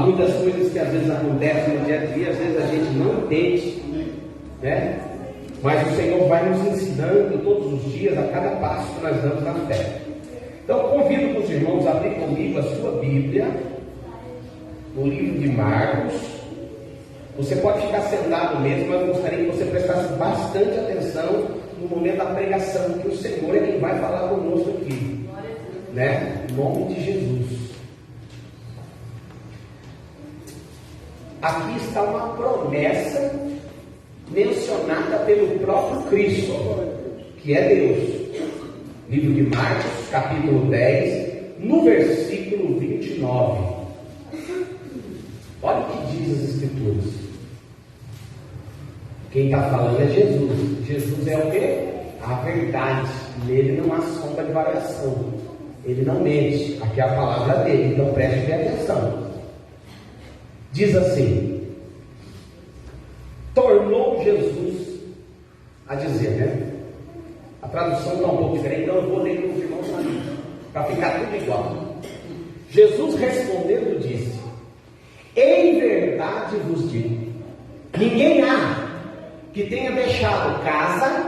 muitas coisas que às vezes acontecem no dia a dia, às vezes a gente não entende, né? Mas o Senhor vai nos ensinando todos os dias, a cada passo que nós damos na fé. Então convido os irmãos a abrir comigo a sua Bíblia, no livro de Marcos. Você pode ficar sentado mesmo, mas eu gostaria que você prestasse bastante atenção no momento da pregação, que o Senhor é quem vai falar conosco aqui, né? Em nome de Jesus. Aqui está uma promessa mencionada pelo próprio Cristo, que é Deus. Livro de Marcos, capítulo 10, no versículo 29. Olha o que diz as Escrituras. Quem está falando é Jesus. Jesus é o quê? A verdade. Nele não há sombra de variação. Ele não mente. Aqui é a palavra dele. Então preste bem atenção. Diz assim: tornou Jesus a dizer, né? A tradução está um pouco diferente, então eu vou ler para os irmãos para ficar tudo igual. Jesus respondendo disse: em verdade vos digo, ninguém há que tenha deixado casa,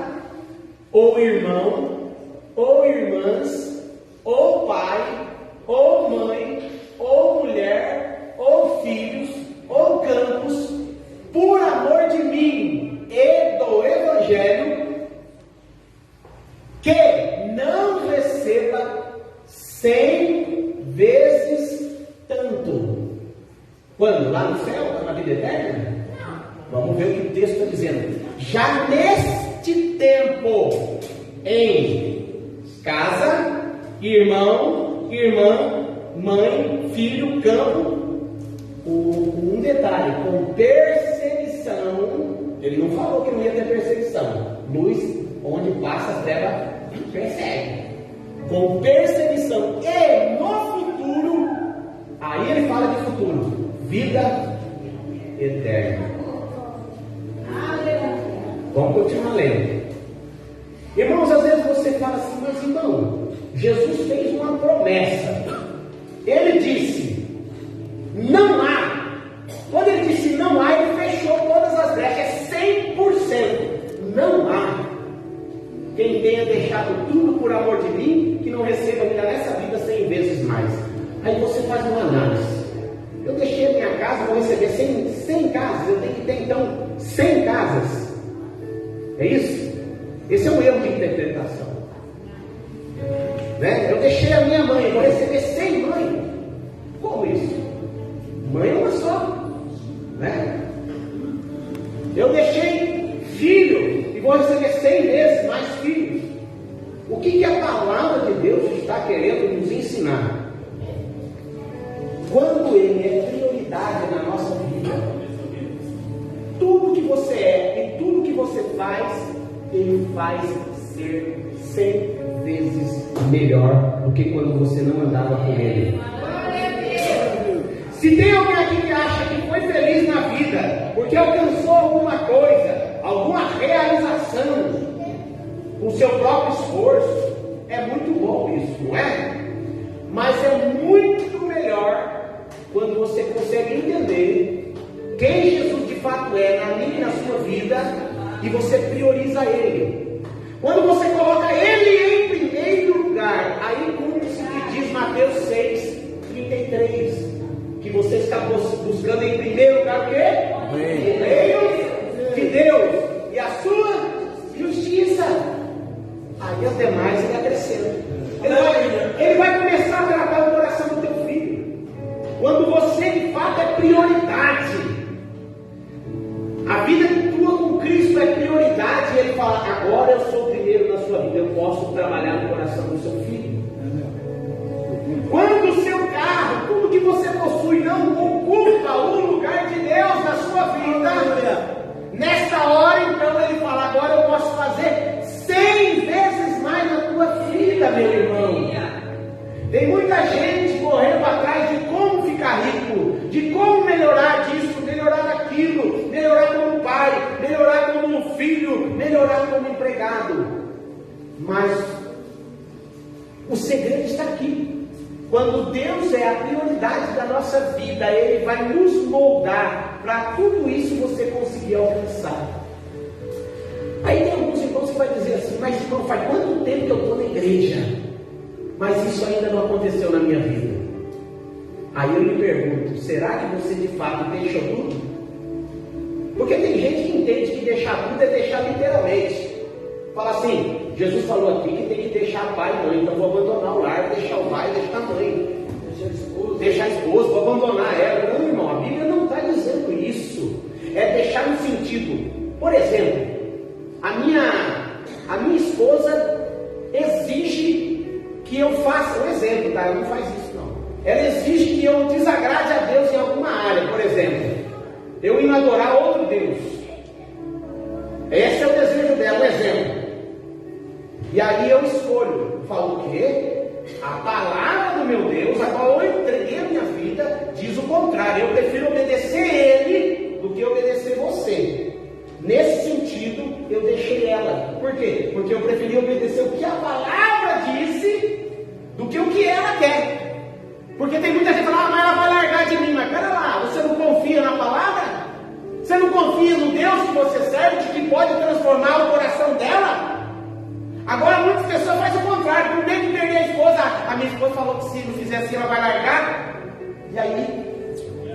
ou irmão, ou irmãs, ou pai, ou mãe, ou mulher, ou filhos, ou campos, por amor de mim e do Evangelho, que não receba 100 vezes tanto. Quando? Lá no céu, na vida eterna? Vamos ver o que o texto está dizendo. Já neste tempo, em casa, irmão, irmã, mãe, filho, campo, um detalhe, com perseguição. Ele não falou que não ia ter perseguição. Luz, onde passa a treva, persegue. Com perseguição. E no futuro, aí ele fala de futuro, vida eterna. Vamos continuar lendo. Irmãos, às vezes você fala assim: mas irmão, Jesus fez uma promessa. Ele disse: não há. Quando ele disse não há, ele fechou todas as brechas, 100%. Não há quem tenha deixado tudo por amor de mim, que não receba ainda nessa vida 100 vezes mais. Aí você faz uma análise. Eu deixei a minha casa, vou receber 100 casas, eu tenho que ter então 100 casas. É isso? Esse é um erro de interpretação, né? Eu deixei a minha mãe, vou receber 100 mães. Como isso? Mãe é uma só, né? Eu deixei filho e vou receber 100 vezes mais filhos. O que a palavra de Deus está querendo nos ensinar? Quando Ele é prioridade na nossa vida, tudo que você é e tudo que você faz, Ele faz ser 100 vezes melhor do que quando você não andava com Ele. Se tem alguém aqui que acha que foi feliz na vida porque alcançou alguma coisa, alguma realização com o seu próprio esforço, é muito bom isso, não é? Mas é muito melhor quando você consegue entender quem Jesus de fato é na minha e na sua vida, e você prioriza Ele. Quando você coloca Ele em primeiro lugar, aí cumpre-se o que diz Mateus 6:33, que você está buscando em primeiro lugar o quê? O reino de Deus e a sua justiça. Aí as demais ele acrescenta. Ele vai começar a tratar o coração do teu filho. Quando você de fato é prioridade, a vida tua com Cristo é prioridade, e Ele fala: agora eu sou o primeiro na sua vida, eu posso trabalhar no coração do seu filho. Quando o seu carro, tudo que você possui, não ocupa o lugar de Deus na sua vida, nessa hora então Ele fala: agora eu posso fazer 100 vezes mais na tua vida, meu irmão. Tem muita gente correndo atrás de como ficar rico, de como melhorar disso, melhorar daquilo, melhorar como pai, melhorar como filho, melhorar como empregado. Mas o segredo está aqui. Quando Deus é a prioridade da nossa vida, Ele vai nos moldar para tudo isso você conseguir alcançar. Aí tem alguns irmãos que vai dizer assim: mas irmão, faz quanto tempo que eu estou na igreja, mas isso ainda não aconteceu na minha vida? Aí eu lhe pergunto: será que você de fato deixou tudo? Porque tem gente que entende que deixar tudo é deixar literalmente. Fala assim: Jesus falou aqui que tem que deixar pai e mãe, então vou abandonar o lar, deixar o pai, deixar a mãe, deixar a esposa, vou abandonar ela. Não, irmão, a Bíblia não está dizendo isso. É deixar no sentido, por exemplo, a minha esposa exige que eu faça, um exemplo, tá? Ela não faz isso não. Ela exige que eu desagrade a Deus em alguma área, por exemplo, eu ir adorar outro Deus. Esse é o desejo dela, um exemplo. E aí eu escolho, falo o quê? A palavra do meu Deus, a qual eu entreguei a minha vida, diz o contrário. Eu prefiro obedecer Ele do que obedecer você. Nesse sentido, eu deixei ela. Por quê? Porque eu preferi obedecer o que a palavra disse do que o que ela quer. Porque tem muita gente que fala: mas ela vai largar de mim. Mas pera lá, você não confia na palavra? Você não confia no Deus que você serve, de que pode transformar o coração dela? Agora muitas pessoas fazem o contrário. Por medo de perder a esposa, a minha esposa falou que se não fizer assim ela vai largar. E aí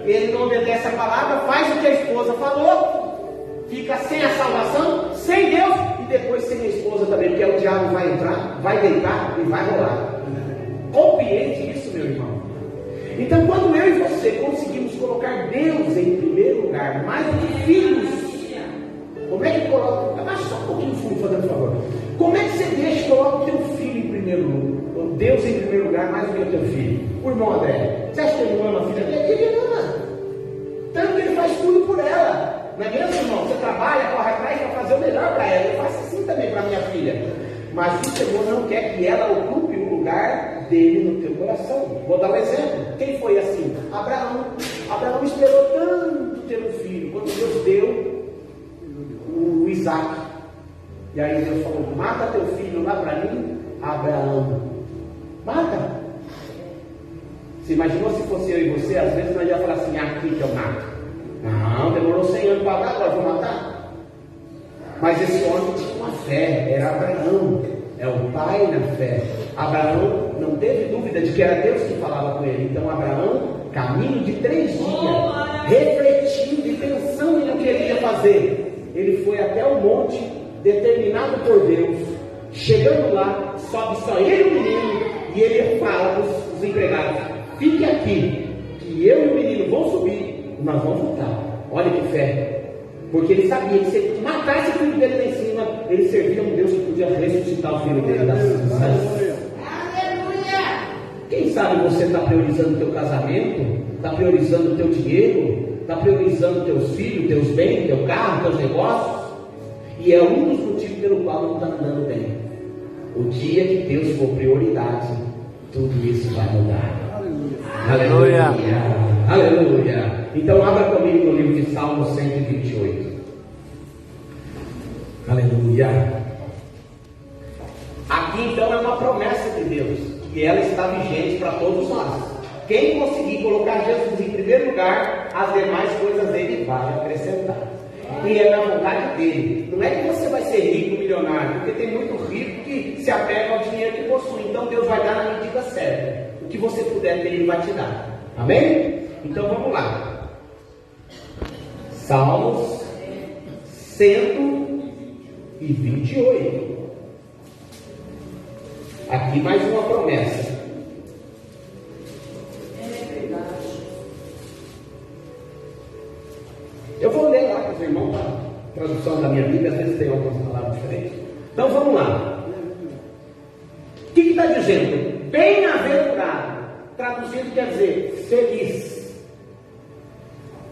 ele não obedece a palavra, faz o que a esposa falou, fica sem a salvação, sem Deus, e depois sem a esposa também, porque o diabo vai entrar, vai deitar e vai rolar. Compreende isso, meu irmão? Então, quando eu e você conseguimos colocar Deus em primeiro lugar, mais do que filhos, como é que coloca? Abaixa só um pouquinho o fundo, fazendo favor. Como é que você deixa e coloca o teu filho em primeiro lugar? Ou Deus em primeiro lugar, mais do que o teu filho? O irmão André, você acha que ele não ama a filha dele? Ele ama. Tanto que ele faz tudo por ela. Não é mesmo, irmão? Você trabalha, corre atrás para fazer o melhor para ela. Eu faço assim também para minha filha. Mas o Senhor não quer que ela ocupe o lugar dele no teu coração. Vou dar um exemplo. Quem foi assim? Abraão. Abraão esperou tanto ter um filho. Quando Deus deu o Isaac. E aí Deus falou: mata teu filho lá para mim, Abraão. Mata. Você imaginou se fosse eu e você? Às vezes nós ia falar assim: aqui que eu mato. Não, demorou 100 anos para matar, agora vou matar. Mas esse homem tinha uma fé, era Abraão, é o pai na fé. Abraão não teve dúvida de que era Deus que falava com ele. Então Abraão, caminho de 3 dias, refletindo e pensando no que ele ia fazer, ele foi até o monte determinado por Deus. Chegando lá, sobe só ele e o menino, e ele fala para os empregados: fique aqui, que eu e o menino vão subir, nós vamos voltar. Olha que fé. Porque ele sabia que se ele matasse o filho dele lá em cima, ele servia a um Deus que podia ressuscitar o filho dele das cinzas. Aleluia! Quem sabe você está priorizando o teu casamento, está priorizando o teu dinheiro, está priorizando teus filhos, teus bens, teu carro, teus negócios, e é um dos motivos pelo qual não está andando bem. O dia que Deus for prioridade, tudo isso vai mudar. Aleluia! Aleluia! Aleluia! Então abra comigo no livro de Salmo 128. Aleluia! Aqui então é uma promessa de Deus, que ela está vigente para todos nós. Quem conseguir colocar Jesus em primeiro lugar, as demais coisas ele vai acrescentar. E é na vontade dele. Não é que você vai ser rico, milionário, porque tem muito rico que se apega ao dinheiro que possui. Então Deus vai dar na medida certa. O que você puder ter, ele vai te dar. Amém? Então vamos lá. Salmos 128. Aqui mais uma promessa. Eu vou ler lá para os irmãos a tradução da minha Bíblia, às vezes tem algumas palavras diferentes. Então vamos lá. O que está dizendo? Bem-aventurado. Traduzido quer dizer feliz.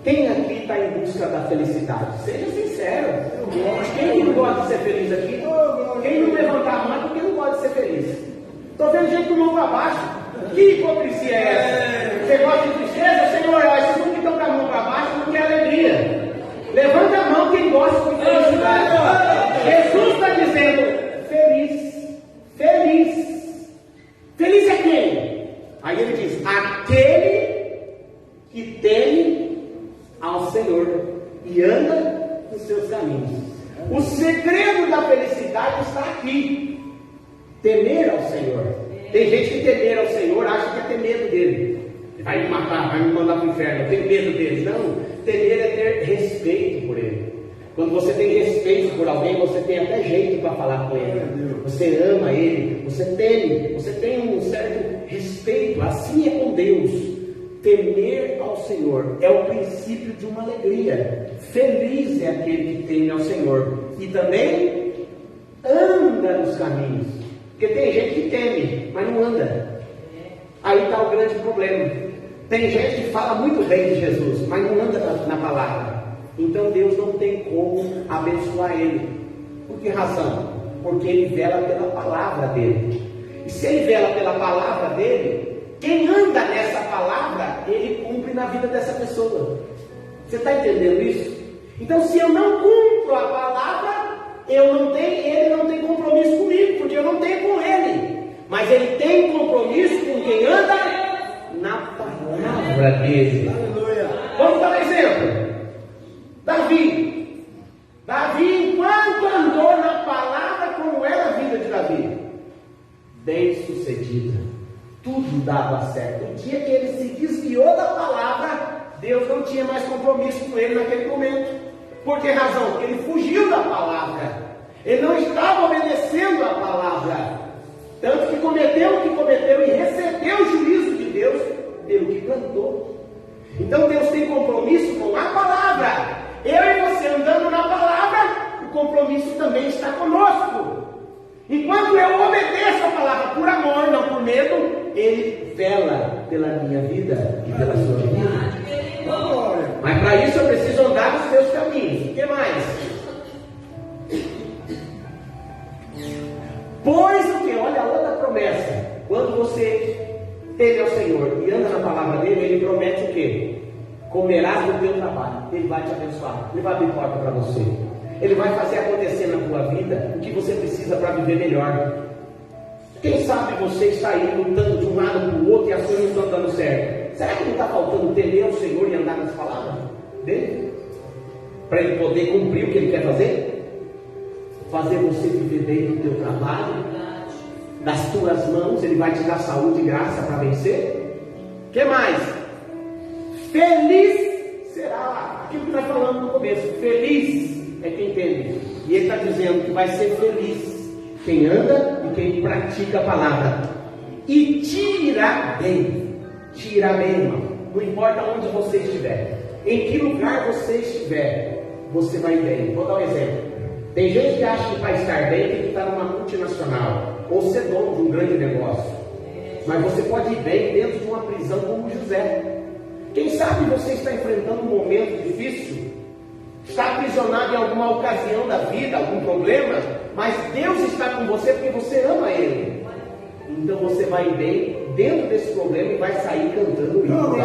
Quem aqui está em busca da felicidade? Seja sincero. Quem não gosta de ser feliz aqui? Quem não levantar a mão é porque não gosta de ser feliz. Estou vendo gente com a mão para baixo. Que hipocrisia é essa? Você gosta de tristeza? Senhor, esses que estão com a mão para baixo não quer alegria. Levanta a mão quem gosta de felicidade. Jesus está dizendo: feliz. Feliz. Feliz é quem? Aí ele nos seus caminhos. O segredo da felicidade está aqui. Temer ao Senhor. Tem gente que temer ao Senhor acha que é ter medo dele. Vai me matar, vai me mandar para o inferno. Eu tenho medo dele. Não, temer é ter respeito por ele. Quando você tem respeito por alguém, você tem até jeito para falar com ele. Você ama ele, você tem um certo respeito. Assim é com Deus. Temer ao Senhor é o princípio de uma alegria. Feliz é aquele que teme ao Senhor e também anda nos caminhos. Porque tem gente que teme, mas não anda. Aí está o grande problema. Tem gente que fala muito bem de Jesus, mas não anda na palavra. Então Deus não tem como abençoar ele. Por que razão? Porque ele vela pela palavra dele. E se ele vela pela palavra dele, quem anda nessa palavra, ele cumpre na vida dessa pessoa. Você está entendendo isso? Então, se eu não cumpro a palavra, ele não tem compromisso comigo, porque eu não tenho com ele. Mas ele tem compromisso com quem anda na palavra dele. Vamos dar um exemplo. Davi, enquanto andou na palavra, como era a vida de Davi? Bem sucedida. Tudo dava certo. O dia que ele se desviou da palavra, Deus não tinha mais compromisso com ele naquele momento. Por que razão? Porque ele fugiu da palavra. Ele não estava obedecendo a palavra. Tanto que cometeu o que cometeu e recebeu o juízo de Deus pelo que plantou. Então Deus tem compromisso com a palavra. Eu e você andando na palavra, o compromisso também está conosco. Enquanto eu obedeço a palavra por amor, não por medo, ele vela pela minha vida e pela sua vida. Mas para isso eu preciso andar nos seus caminhos. O que mais? Pois o que? Olha a outra promessa. Quando você teme ao Senhor e anda na palavra dele, ele promete o quê? Comerás do teu trabalho. Ele vai te abençoar. Ele vai abrir porta para você. Ele vai fazer acontecer na tua vida o que você precisa para viver melhor. Quem sabe você está aí lutando de um lado para o outro e as coisas não estão dando certo. Será que não está faltando temer ao Senhor e andar nas palavras dele? Para ele poder cumprir o que ele quer fazer? Fazer você viver bem do teu trabalho, das tuas mãos. Ele vai te dar saúde e graça para vencer. O que mais? Feliz será aquilo que nós falamos no começo. Feliz é quem teme. E ele está dizendo que vai ser feliz quem anda e quem pratica a palavra. E te irá bem. Te irá bem, irmão. Não importa onde você estiver, em que lugar você estiver, você vai bem. Vou dar um exemplo. Tem gente que acha que para estar bem tem que estar numa multinacional ou ser dono de um grande negócio. Mas você pode ir bem dentro de uma prisão como José. Quem sabe você está enfrentando um momento difícil, está aprisionado em alguma ocasião da vida, algum problema, mas Deus está com você porque você ama Ele. Então você vai bem dentro desse problema e vai sair cantando hino.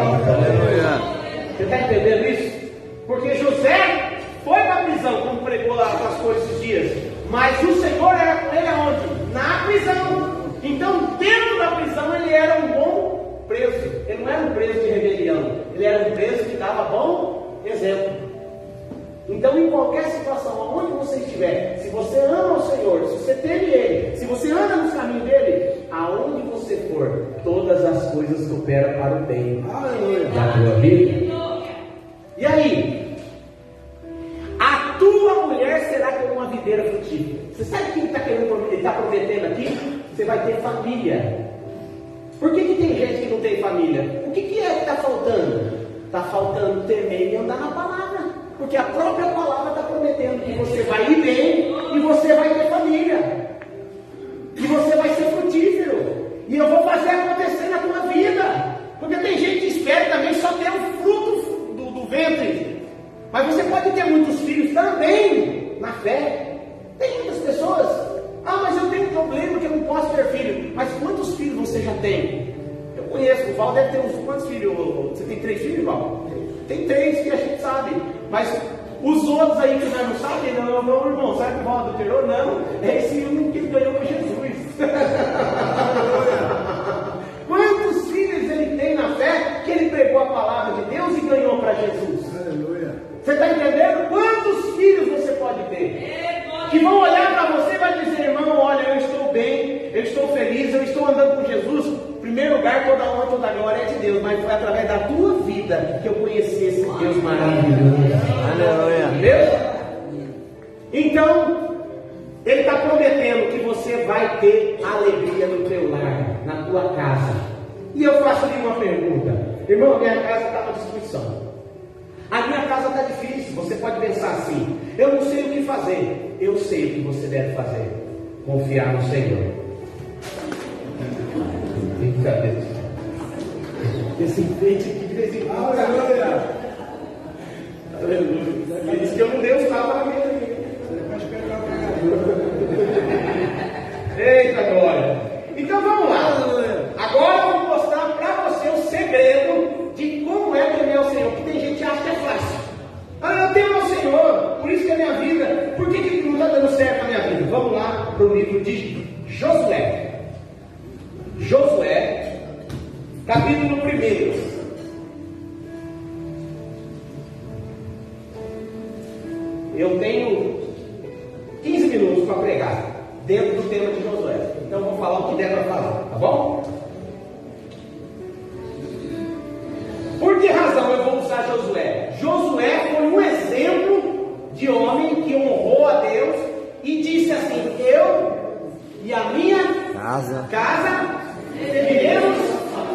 Você está entendendo isso? Porque José foi para a prisão, como pregou lá as coisas esses dias, mas o Senhor era com ele aonde? Na prisão. Então dentro da prisão ele era um bom preso. Ele não era um preso de rebelião, ele era um preso que dava bom exemplo. Então, em qualquer situação, onde você estiver, se você ama o Senhor, se você teme Ele, se você anda nos caminhos dEle, aonde você for, todas as coisas cooperam para o bem da tua vida. E aí? A tua mulher será como uma videira frutífera. Você sabe o que ele está prometendo aqui? Você vai ter família. Por que tem gente que não tem família? O que é que está faltando? Está faltando temer e andar na palavra. Porque a própria palavra está prometendo que você vai ir bem e você vai ter família. E você vai ser frutífero. E eu vou fazer acontecer na tua vida. Porque tem gente que espera também só ter o fruto do ventre. Mas você pode ter muitos filhos também na fé. Tem muitas pessoas. Ah, mas eu tenho um problema que eu não posso ter filho. Mas quantos filhos você já tem? Eu conheço, o Val deve ter uns quantos filhos? Você tem 3 filhos, Val? Tem 3 que a gente sabe. Mas os outros aí que nós não sabem, não, meu irmão, sabe que o Val adulterou? Não, é esse único que ele ganhou com Jesus. Quantos filhos ele tem na fé que ele pregou a palavra de Deus e ganhou para Jesus? Aleluia. Você está entendendo? Quantos filhos que vão olhar para você e vai dizer: irmão, olha, eu estou bem, eu estou feliz, eu estou andando com Jesus. Em primeiro lugar, toda honra, toda glória é de Deus, mas foi através da tua vida que eu conheci esse Deus maravilhoso. Aleluia. Entendeu? Então, Ele está prometendo que você vai ter alegria no teu lar, na tua casa. E eu faço-lhe uma pergunta: irmão, minha casa está uma destruição. A minha casa está difícil. Você pode pensar assim: eu não sei o que fazer. Eu sei o que você deve fazer: confiar no Senhor. Esse enfeite aqui de vez em quando. Aleluia. Ele disse que eu não dei os tapas na minha vida. Eita glória. Então vamos lá. Agora eu vou mostrar para você o segredo de como é temer o Senhor. Porque tem gente que acha que é fácil. Ah, eu temo ao Senhor, por isso que é minha vida. Por que não está dando certo a minha vida? Vamos lá para o livro de Josué. Josué, capítulo 1. Eu tenho 15 minutos para pregar dentro do tema de Josué. Então vou falar o que der para falar, tá bom? Por que razão eu vou usar Josué? Josué foi um exemplo de homem que honrou a Deus e disse assim: eu e a minha casa serviremos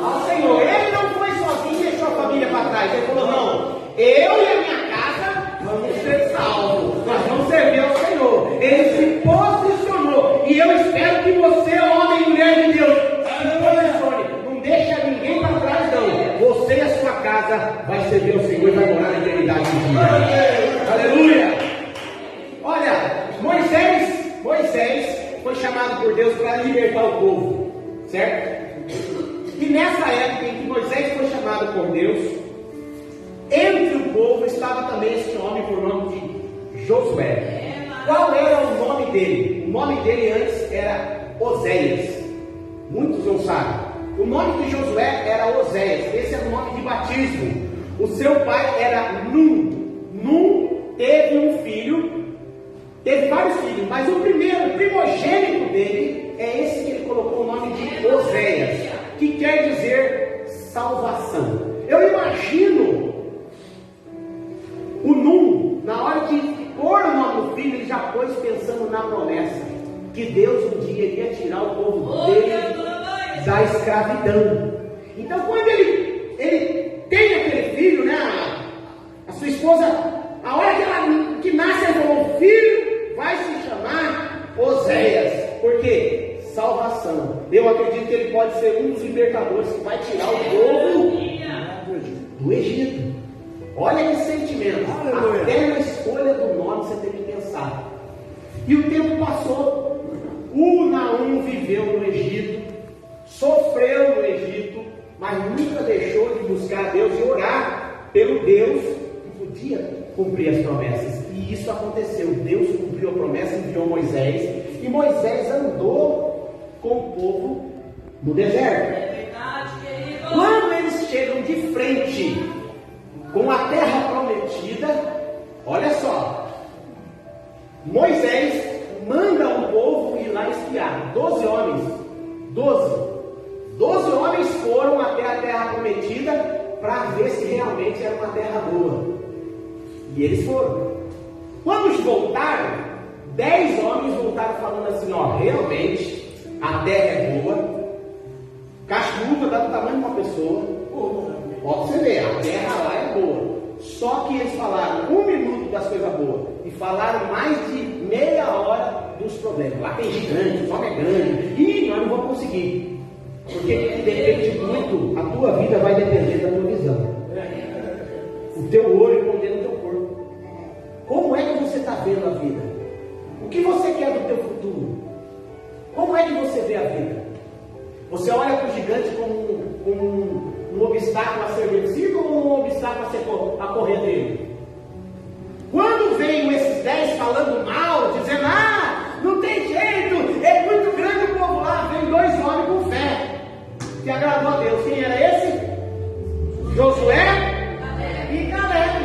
ao Senhor. Ele não foi sozinho e deixou a família para trás. Ele falou: não, eu e a minha casa vamos ser salvos, nós vamos servir ao Senhor. Ele se posicionou. E eu espero que você, homem e mulher de Deus, se posicione. Não deixa ninguém para trás, não. Você e a sua casa vai servir ao Senhor e vai morar na eternidade de Deus. Aleluia! Olha, Moisés foi chamado por Deus para libertar o povo, certo? E nessa época em que Moisés foi chamado por Deus, entre o povo estava também esse homem por nome de Josué. Qual era o nome dele? O nome dele antes era Oséias. Muitos não sabem. O nome de Josué era Oséias. Esse era o nome de batismo. O seu pai era Num. Num teve um filho. Teve vários filhos, mas o primogênito dele é esse que ele colocou o nome de Oséias, que quer dizer salvação. Eu imagino o Num, na hora de pôr o nome do filho, ele já pôs pensando na promessa que Deus um dia iria tirar o povo dele da escravidão. Então, quando ele tem aquele filho, né, a sua esposa, a hora que nasce, ele falou: o filho vai se chamar Oséias. Por quê? Salvação. Eu acredito que ele pode ser um dos libertadores que vai tirar o povo do Egito. Olha que sentimento. Até na escolha do nome você tem que pensar. E o tempo passou. O Naum viveu no Egito, sofreu no Egito, mas nunca deixou de buscar a Deus e orar pelo Deus que podia cumprir as promessas. E isso aconteceu. Deus cumpriu a promessa, enviou Moisés, e Moisés andou com o povo no deserto. Quando eles chegam de frente com a terra prometida, olha só, Moisés manda o povo ir lá espiar. 12 homens, 12 homens foram até a terra prometida para ver se realmente era uma terra boa. E eles foram. Quando voltaram, 10 homens voltaram falando assim: ó, realmente a terra é boa, cascuda dá do tamanho de uma pessoa. Pode você ver, a terra lá é boa. Só que eles falaram 1 minuto das coisas boas e falaram mais de meia hora dos problemas. Lá tem gigante, o homem é grande, e nós não vamos conseguir. Porque depende muito, a tua vida vai depender da tua visão. O teu olho escondendo o teu corpo. Como é que você está vendo a vida? O que você quer do teu futuro? Como é que você vê a vida? Você olha para o gigante como um obstáculo a ser vencido ou um obstáculo a correr dele? Quando veio esses 10 falando mal, dizendo: ah, não tem jeito, é muito grande o povo lá, vem 2 homens com fé, que agradou a Deus. Quem era esse? Josué e Caleb.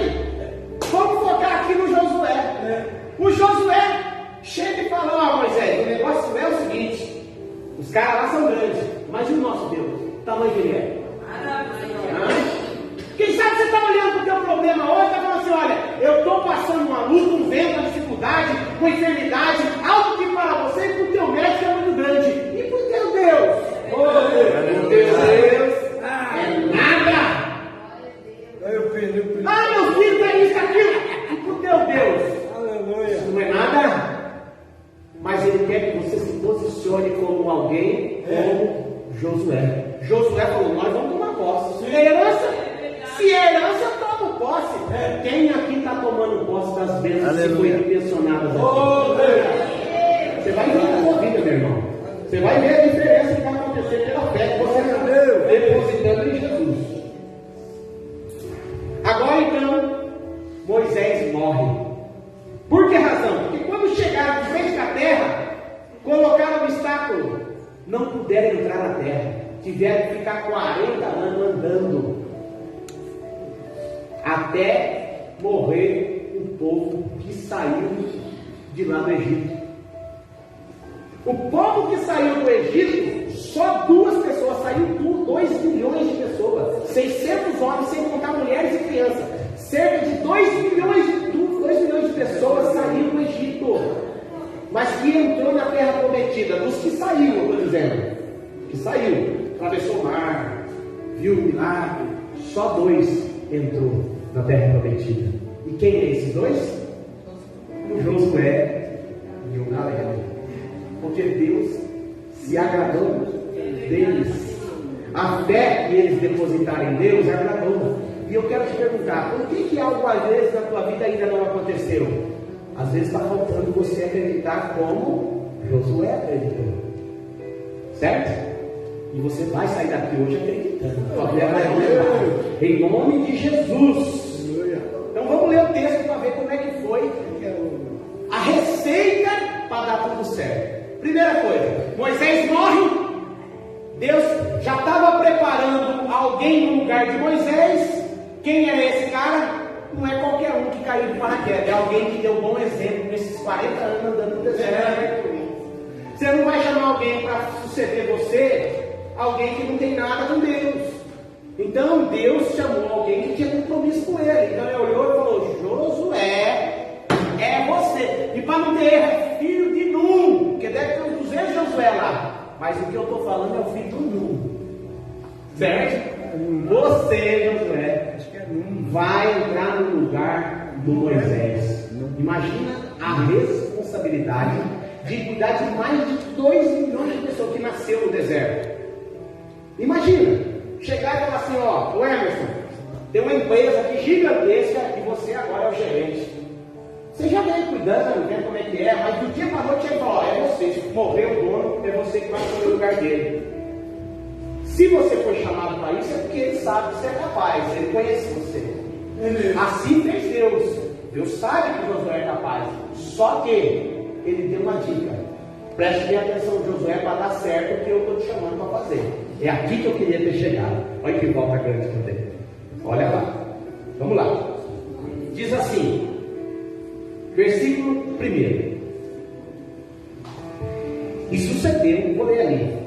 Vamos focar aqui no Josué. O Josué chega Os caras lá são grandes, mas e o nosso Deus? O tamanho que ele é? Quem sabe você está olhando para o teu problema hoje e está falando assim, olha, eu estou passando uma luta, um vento, uma dificuldade, uma enfermidade, algo que para você e para o teu médico é muito grande. E para o teu Deus? O teu Deus é nada. Ah, meu filho tem isso, aquilo. E para o teu Deus? Isso não é nada. Mas ele quer que você se posicione como alguém, como Josué. Josué falou, nós vamos tomar posse. Se é herança, toma posse. Quem aqui está tomando posse das bênçãos que foi intencionadas aqui? Você vai ver a sua vida, meu irmão. Você vai ver a diferença que vai acontecer pela fé que você está depositando em Jesus. Agora então, Moisés morre. Por que razão? Porque quando chegaram de frente à terra, colocaram um obstáculo. Não puderam entrar na terra. Tiveram que ficar 40 anos andando. Até morrer o povo que saiu de lá do Egito. O povo que saiu do Egito, só 2 pessoas, saiu 2 milhões de pessoas. 600 homens, sem contar mulheres e crianças. Cerca de 2 milhões de pessoas saíram do Egito. Mas que entrou na terra prometida, dos que saiu, eu estou dizendo, que saiu, atravessou o mar, viu o milagre, só 2 entrou na terra prometida. E quem é esses 2? O Josué e o Caleb. Porque Deus se agradou deles. A fé que eles depositaram em Deus agradou. E eu quero te perguntar, por que algo às vezes na tua vida ainda não aconteceu? Às vezes está faltando você acreditar como Josué acreditou. Certo? E você vai sair daqui hoje acreditando. Em nome de Jesus. Então vamos ler o texto para ver como é que foi a receita para dar tudo certo. Primeira coisa, Moisés morre. Deus já estava preparando alguém no lugar de Moisés. Quem é esse cara? Não é qualquer um que caiu de paraquedas. É alguém que deu um bom exemplo nesses 40 anos andando no deserto. Você não vai chamar alguém para suceder você, alguém que não tem nada com Deus. Então Deus chamou alguém que tinha compromisso com ele. Então ele olhou e falou, Josué, é você. E para não ter erro, é filho de Num, porque deve ter uns 200 Josué lá. Mas o que eu estou falando é o filho do Num. Certo? Você, Josué, vai entrar no lugar do Moisés. Imagina a responsabilidade de cuidar de mais de 2 milhões de pessoas que nasceram no deserto. Imagina, chegar e falar assim, ó, o Emerson, tem uma empresa aqui gigantesca e você agora é o gerente. Você já vem cuidando, vendo como é que é, mas do dia para a noite ele fala, ó, é você, se morrer o dono, é você que vai assumir o lugar dele. Se você foi chamado para isso, é porque ele sabe que você é capaz, ele conhece você. Assim fez Deus. Deus sabe que Josué é capaz. Só que ele deu uma dica. Preste bem atenção, Josué, para dar certo o que eu estou te chamando para fazer. É aqui que eu queria ter chegado. Olha que volta grande que eu tenho. Olha lá. Vamos lá. Diz assim, versículo 1. E sucedeu, vou ler ali.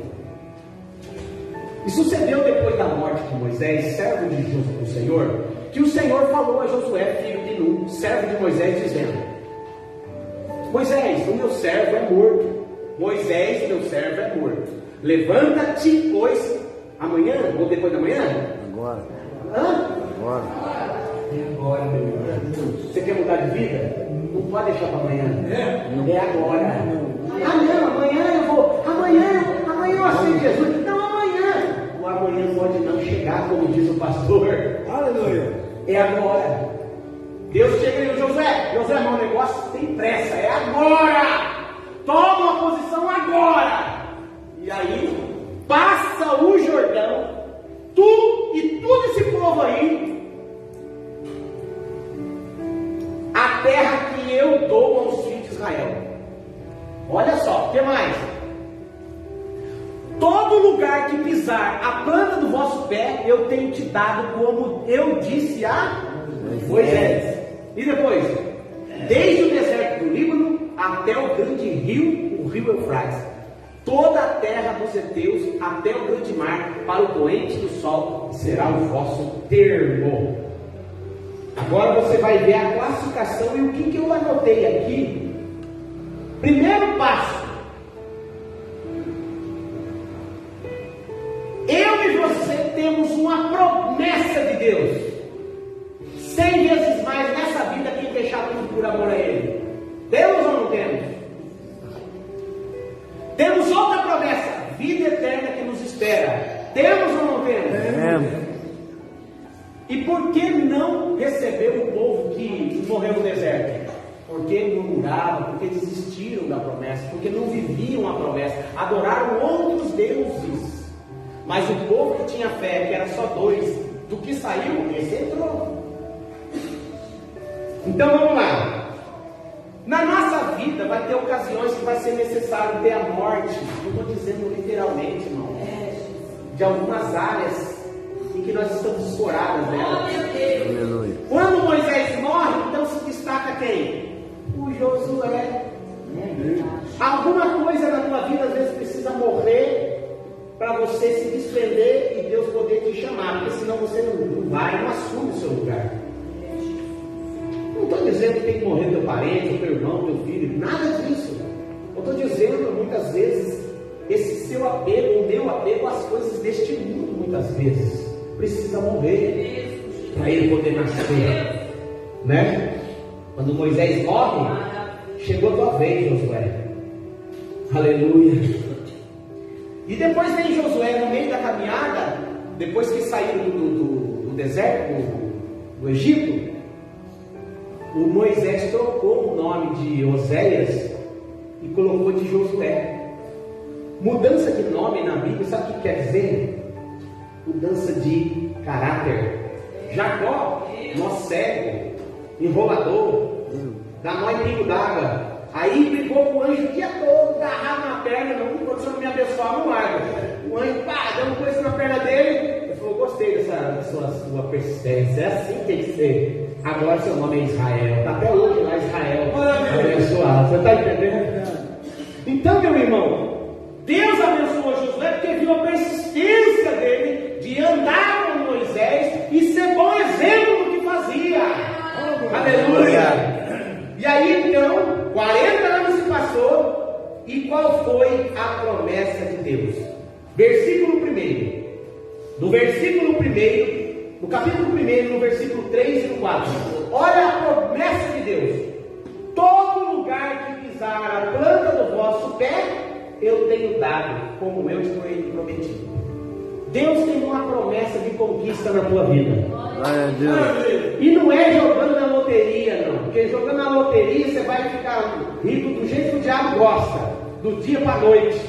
E sucedeu depois da morte de Moisés, servo do Senhor, que o Senhor falou a Josué, filho de Num, servo de Moisés, dizendo: Moisés, o meu servo é morto. Moisés, meu servo é morto. Levanta-te, pois, amanhã ou depois da manhã? Agora. Hã? Agora. Agora, meu irmão. Você quer mudar de vida? Não pode deixar para amanhã. É agora. Ah, não, amanhã eu vou. Amanhã eu aceito Jesus. Não, amanhã. O amanhã pode não chegar, como diz o pastor. Aleluia. É agora. Deus chega e Josué, meu negócio tem pressa, é agora. Toma uma posição agora. E aí, passa o Jordão, tu e todo esse povo aí, a terra que eu dou aos filhos de Israel. Olha só, o que mais? Todo lugar que pisar a planta do vosso pé, eu tenho te dado, como eu disse a Moisés. E depois, desde o deserto do Líbano até o grande rio, o rio Eufrates. toda a terra dos heteus até o grande mar, para o poente do sol, será o vosso termo. Agora você vai ver a classificação e o que eu anotei aqui. Primeiro passo: eu e você temos uma promessa de Deus. 100 vezes mais nessa vida quem fechar tudo por amor a Ele. Temos ou não temos? Temos outra promessa, vida eterna que nos espera. Temos ou não temos? E por que não receber o povo que morreu no deserto? Porque murmuravam, porque desistiram da promessa, porque não viviam a promessa, adoraram outros deuses. Mas o povo que tinha fé, que era só 2, do que saiu, esse entrou. Então vamos lá. Na nossa vida vai ter ocasiões que vai ser necessário ter a morte. Eu estou dizendo literalmente, irmão, de algumas áreas em que nós estamos escoradas nela. Quando Moisés morre, então se destaca quem? O Josué. Alguma coisa na tua vida às vezes precisa morrer para você se desprender e Deus poder te chamar, porque senão você não vai, não assume o seu lugar. Não estou dizendo que tem que morrer teu parente, teu irmão, teu filho, nada disso. Eu estou dizendo muitas vezes esse seu apego, o meu apego às coisas deste mundo, muitas vezes precisa morrer para ele poder nascer, né? Quando Moisés morre, chegou a tua vez, Josué. Aleluia. E depois vem Josué no meio da caminhada, depois que saíram do deserto, do Egito. O Moisés trocou o nome de Oséias e colocou de Josué. Mudança de nome na Bíblia, sabe o que quer dizer? Mudança de caráter. Jacó, nó cego, enrolador, dá nó em pingo d'água. Aí brigou com o anjo o dia todo, agarrado na perna, não pode me abençoar, não larga. O anjo, pá, deu uma coisa na perna dele. Ele falou, gostei dessa sua persistência, é assim que tem que ser. Agora seu nome é Israel, está até hoje lá Israel, abençoado, você está entendendo? Então, meu irmão, Deus abençoou Josué porque viu a persistência dele de andar com Moisés e ser bom exemplo do que fazia. Aleluia! E aí então, 40 anos se passou, e qual foi a promessa de Deus? Versículo 1. No versículo 1, no capítulo 1, no versículo 3 e no 4. Olha a promessa de Deus: todo lugar que pisar a planta do vosso pé, eu tenho dado, como eu te prometi. Deus tem uma promessa de conquista na tua vida. E não é jogando na loteria, não. Porque jogando na loteria você vai ficar rico do jeito que o diabo gosta, do dia para a noite.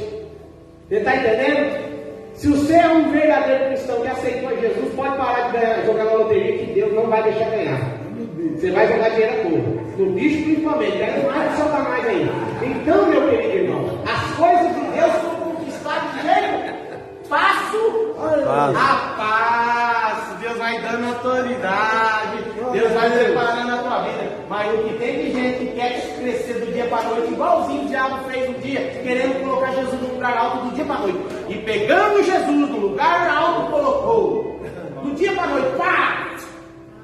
Você está entendendo? Se você é um verdadeiro cristão que aceitou a Jesus, pode parar de jogar na loteria, que Deus não vai deixar ganhar. Você vai jogar dinheiro à toa. No bicho principalmente, ganha mais de Satanás aí. Então, meu querido irmão, as coisas de Deus são conquistadas de jeito passo a passo. Deus vai dando autoridade, Deus vai preparando a tua vida. Mas o que tem de gente que quer crescer do dia para a noite, igualzinho o diabo fez um dia, querendo colocar Jesus no lugar alto do dia para a noite. E pegando Jesus no lugar alto, colocou. Do dia para a noite, pá!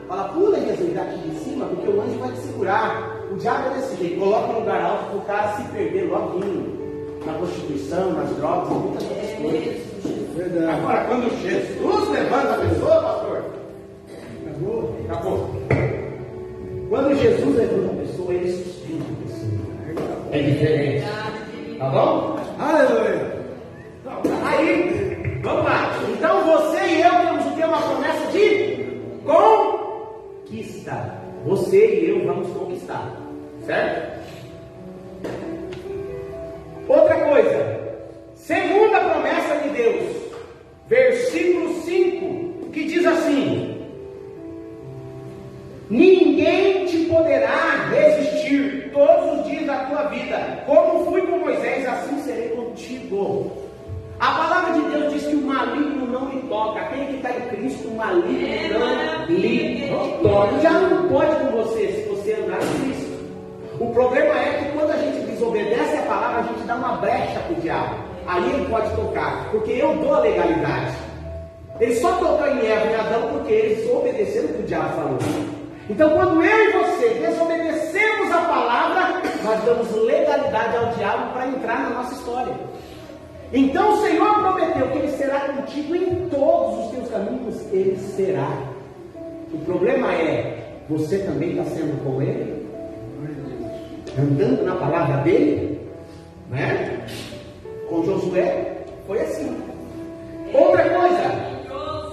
Fala, pula Jesus daqui de cima, porque o anjo vai te segurar. O diabo é desse jeito, coloca no lugar alto para o cara se perder loguinho. Na prostituição, nas drogas, muitas outras coisas. Verdade. Agora, quando Jesus levanta a pessoa, pastor, acabou. Quando Jesus levanta a pessoa, ele sustenta a pessoa. É diferente. Tá bom? Aleluia. Aí, vamos lá. Então você e eu temos o que? Uma promessa de conquista. Você e eu vamos conquistar. Certo? Outra coisa. Segunda promessa de Deus. Versículo 5. Que diz assim: ninguém te poderá resistir todos os dias da tua vida. Como fui com Moisés, assim serei contigo. A palavra de Deus diz que o maligno não lhe toca. Aquele que está em Cristo, o maligno não lhe toca. Já não pode com você, se você andar em Cristo. O problema é que quando a gente desobedece a palavra, a gente dá uma brecha para o diabo. aí ele pode tocar, porque eu dou a legalidade. Ele só tocou em Eva e Adão porque eles obedeceram o que o diabo falou. Então, quando eu e você desobedecemos a palavra, nós damos legalidade ao diabo para entrar na nossa história. Então, o Senhor prometeu que Ele será contigo em todos os teus caminhos. Ele será. O problema é, você também está sendo com Ele? Andando na palavra dEle? Né? Com Josué, foi assim. Outra coisa.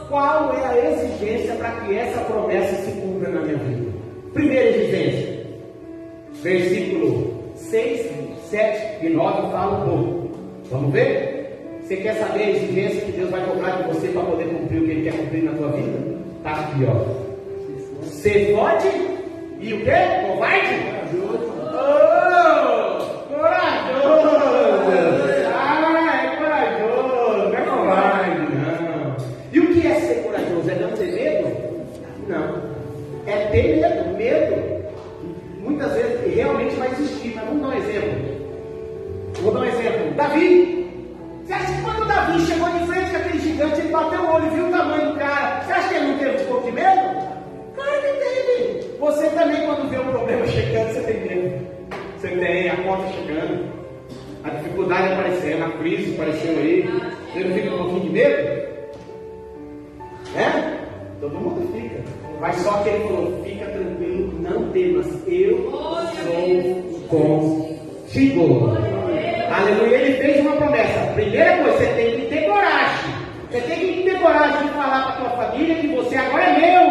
Qual é a exigência para que essa promessa se cumpra na minha vida? Primeira exigência, versículo 6, 7 e 9 fala um pouco. Vamos ver? Você quer saber a exigência que Deus vai cobrar de você para poder cumprir o que Ele quer cumprir na tua vida? Está aqui, ó. Ser forte e o quê? Covarde? Oh, corajoso! Não, é ter medo. Medo muitas vezes realmente vai existir, mas vamos dar um exemplo. Vou dar um exemplo. Davi. Você acha que quando Davi chegou de frente com aquele gigante, ele bateu o olho e viu o tamanho do cara, você acha que ele não teve um pouco de medo? Claro que teve. Você também, quando vê um problema chegando, você tem medo. Você tem a conta chegando, a dificuldade aparecendo, a crise aparecendo aí. Você não fica com um pouquinho de medo? É? Todo mundo fica. Mas só que ele falou, fica tranquilo, não temas, eu sou contigo. Aleluia. Ele fez uma promessa. Primeira coisa, você tem que ter coragem. Você tem que ter coragem de falar para a tua família que você agora é meu.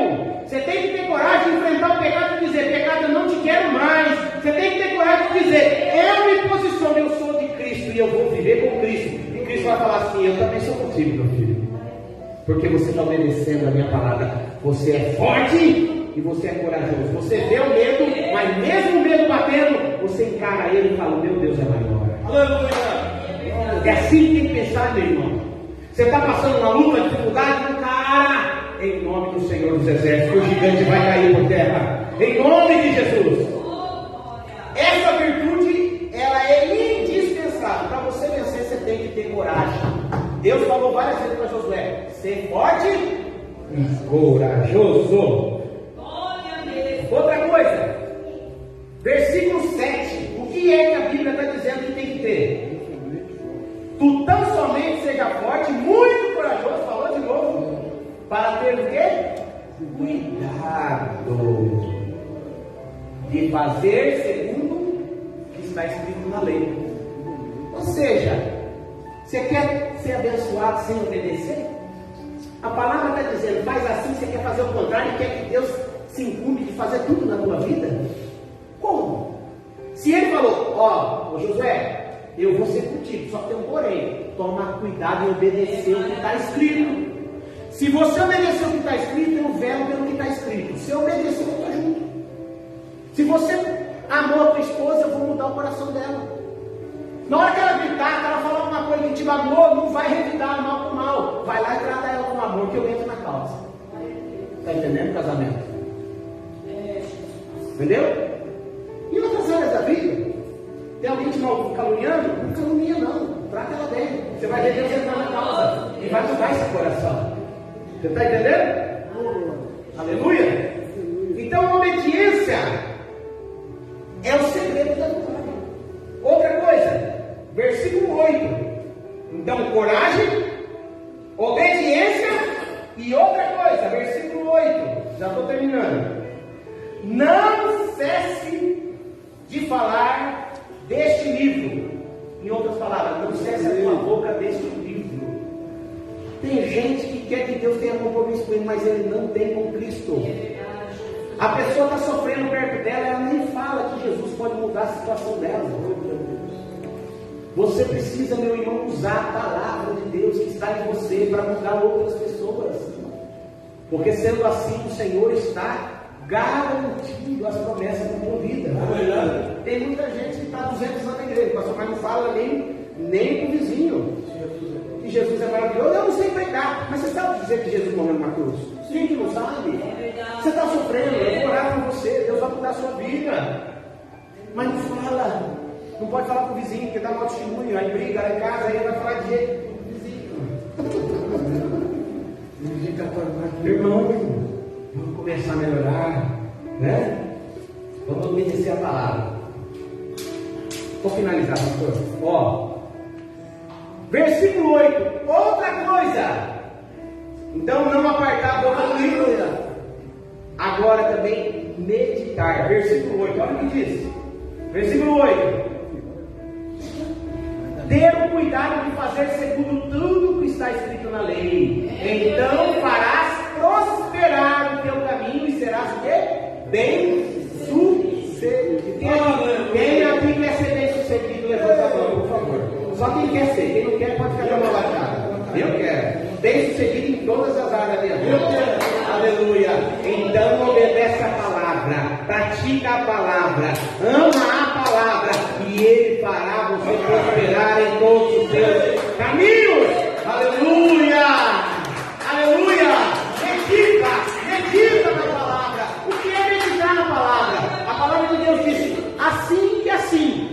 Você tem que ter coragem de enfrentar o pecado e dizer, pecado, eu não te quero mais. Você tem que ter coragem de dizer, eu me posiciono, eu sou de Cristo e eu vou viver com Cristo. E Cristo vai falar assim, eu também sou contigo, meu filho. Porque você está obedecendo a minha palavra. Você é forte e você é corajoso. Você vê o medo, mas mesmo o medo batendo, você encara ele e fala, meu Deus é maior. Aleluia! É assim que tem que pensar, meu irmão. Você está passando uma luta, dificuldade, cara, em nome do Senhor dos Exércitos, o gigante vai cair por terra. Em nome de Jesus. Essa virtude, ela é indispensável. Para você vencer, você tem que ter coragem. Deus falou várias vezes para Josué, ser forte e corajoso. Outra coisa, versículo 7, o que é que a Bíblia está dizendo que tem que ter? Tu tão somente seja forte, muito corajoso, falou de novo, para ter o quê? Cuidado de fazer segundo o que está escrito na lei. Ou seja, você quer ser abençoado sem obedecer? A palavra está dizendo, faz assim, você quer fazer o contrário e quer que Deus se incumbe de fazer tudo na tua vida? Como? Se Ele falou, ó Josué, eu vou ser contigo, só que tem um porém, toma cuidado em obedecer o que está escrito. Se você obedecer o que está escrito, eu velo pelo que está escrito. Se eu obedecer, eu estou junto. Se você amou a tua esposa, eu vou mudar o coração dela. Na hora que ela gritar, que ela falar uma coisa que te magoou, não vai revidar mal com mal. Vai lá e trata ela com amor, que eu entro na causa. Está entendendo, casamento? Entendeu? E outras áreas da vida, tem alguém te mal caluniando? Não calunia não, trata ela bem. Você vai ver Deus entrar na causa e vai mudar esse coração. Você está entendendo? Aleluia! Então a obediência é o segredo da vitória. Outra coisa, versículo 8. Então, coragem, obediência e outra coisa, versículo 8. Já estou terminando. Não cesse de falar deste livro. Em outras palavras, não cesse a tua boca deste livro. Tem gente que quer que Deus tenha compromisso com ele, mas ele não tem com Cristo. A pessoa está sofrendo perto dela, ela nem fala que Jesus pode mudar a situação dela. Você precisa, meu irmão, usar a palavra de Deus que está em você para mudar outras pessoas. Porque sendo assim, o Senhor está garantindo as promessas da tua vida. Tem muita gente que está 200 anos na igreja, mas não fala nem com o vizinho que Jesus é maravilhoso. Eu não sei pregar, mas você sabe dizer que Jesus morreu numa cruz? Sim, que não sabe. Você está sofrendo, eu vou orar por você, Deus vai mudar a sua vida. Mas não fala, não pode falar com o vizinho. vizinho, porque dá mau testemunho, aí briga lá em casa, aí vai falar de jeito do vizinho. Irmão, vamos começar a melhorar, né? Vamos obedecer a palavra. Vou finalizar, pastor. Ó, versículo 8, outra coisa. Então, não apartar a boca do livro. Agora também meditar. Versículo 8, olha o que diz. Versículo 8. Ter o cuidado de fazer segundo tudo que está escrito na lei. Então farás prosperar o teu caminho e serás o quê? Bem sucedido. Quem aqui quer ser bem sucedido, levanta a mão, por favor. Só quem quer ser, quem não quer pode ficar com a mão baixada. Eu quero. Bem sucedido em todas as áreas da minha vida. Aleluia. Então obedece a palavra, pratica a palavra, ama a palavra, e Ele fará você prosperar em todos os seus caminhos. Aleluia. Aleluia. Medita na palavra. O que é meditar na palavra? A palavra de Deus diz assim e assim.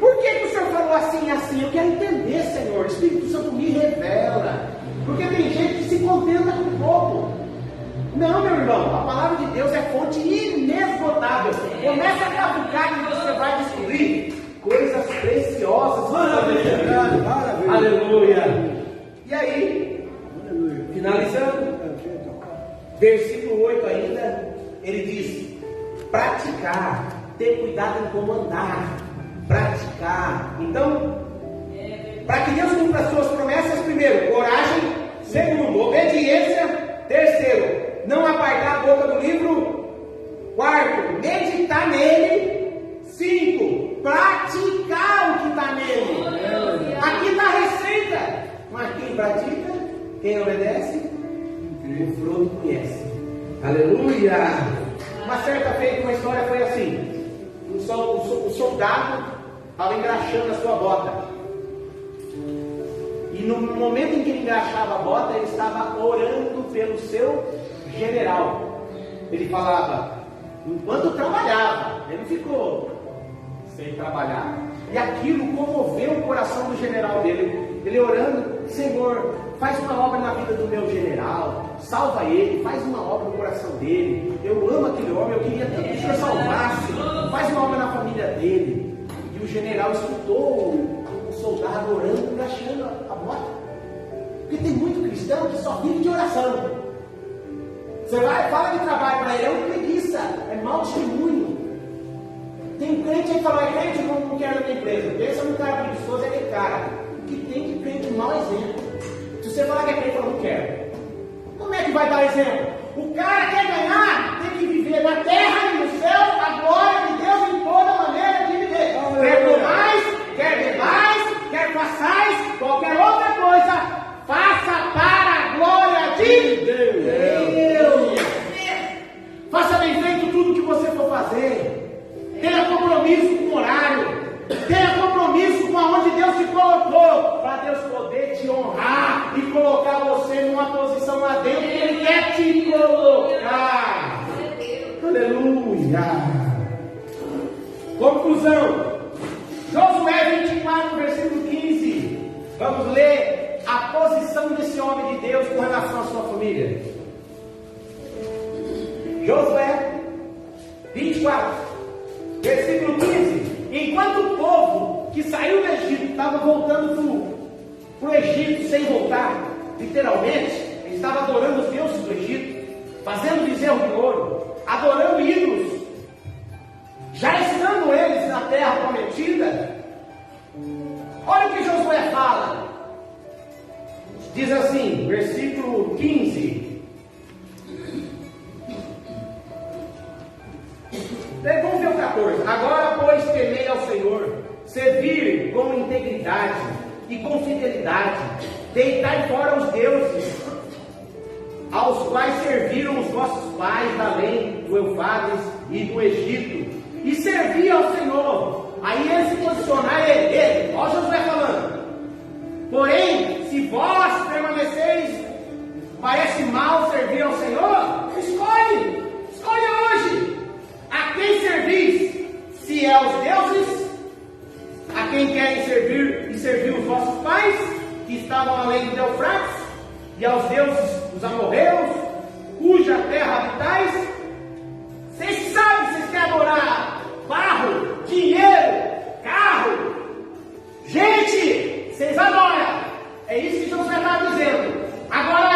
Por que o Senhor falou assim e assim? Eu quero entender, Senhor. O Espírito Santo me revela. Porque tem gente que se contenta com pouco. Não, meu irmão. A palavra de Deus é fonte inesgotável. Começa a cavucar e você vai descobrir coisas preciosas. Maravilha. Aleluia. E aí, finalizando, versículo 8 ainda, ele diz: praticar, ter cuidado em como andar. Praticar. Então, para que Deus cumpra as suas promessas, primeiro, coragem. Segundo, obediência. Terceiro, não apartar a boca do livro. Quarto, meditar nele. Cinco, praticar o que está nele. Aqui está a receita. Mas quem pratica, quem obedece, o fruto conhece. Aleluia. Uma certa feita, uma história foi assim. O soldado estava engraxando a sua bota. E no momento em que ele engraxava a bota, ele estava orando pelo seu general. Ele falava, enquanto trabalhava, ele ficou sem trabalhar. E aquilo comoveu o coração do general dele. Ele orando, Senhor, faz uma obra na vida do meu general, salva ele, faz uma obra no coração dele. Eu amo aquele homem, eu queria tanto que o Senhor salvasse, faz uma obra na família dele. E o general escutou o soldado orando, engraxando a bota. Porque tem muito cristão que só vive de oração. Você vai, fala de trabalho para ele, é uma preguiça, é mau testemunho. Tem crente aí que fala, é crente, não quero na minha empresa. Pensa num cara preguiçoso, é aquele cara que tem que crente de mau exemplo. Se você falar que é crente, fala, não quero. Como é que vai dar exemplo? O cara quer ganhar, tem que viver na terra e no céu a glória de Deus em toda maneira de viver. Quer comais, quer bebais, quer façais, qualquer outra coisa, faça para a glória de Deus. Faça bem feito tudo que você for fazer. Tenha compromisso com o horário. Tenha compromisso com aonde Deus te colocou. Para Deus poder te honrar e colocar você numa posição lá dentro que Ele quer te colocar. Aleluia. Conclusão. Josué 24, versículo 15. Vamos ler a posição desse homem de Deus com relação à sua família. Josué 24, versículo 15. Enquanto o povo que saiu do Egito estava voltando para o Egito sem voltar, literalmente, ele estava adorando os deuses do Egito, fazendo bezerro de ouro, adorando ídolos, já estando eles na terra prometida. Olha o que Josué fala. Diz assim, versículo 15. Vamos ver o 14. Agora, pois, temei ao Senhor, servir com integridade e com fidelidade, deitai fora os deuses, aos quais serviram os vossos pais além do Eufrates e do Egito, e servir ao Senhor. Aí ele se posicionar, ele, olha Josué falando. Porém, se vós permaneceis, parece mal servir ao Senhor, escolhe hoje. A quem servis? Se é aos deuses quem querem servir e servir os vossos pais, que estavam além do Eufrates, e aos deuses dos amorreus, cuja terra habitais. Vocês sabem, vocês querem adorar barro, dinheiro, carro, gente, vocês adoram. É isso que Josué está dizendo. Agora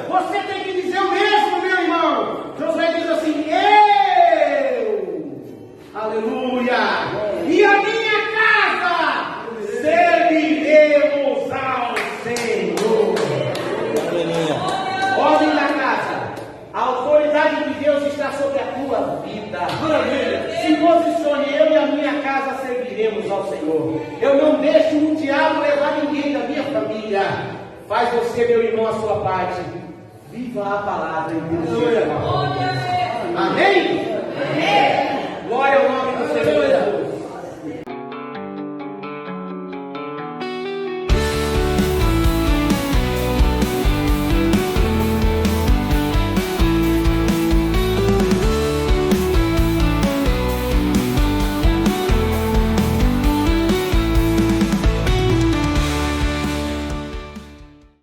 você tem que dizer o mesmo, meu irmão. Josué diz assim: aleluia, e a minha casa serviremos ao Senhor. Aleluia. Homem da casa, a autoridade de Deus está sobre a tua vida. Se posicione, eu e a minha casa serviremos ao Senhor. Eu não deixo o diabo levar ninguém da minha família. Faz você, meu irmão, a sua parte. Viva a palavra em Deus. Amém? Amém. Glória ao nome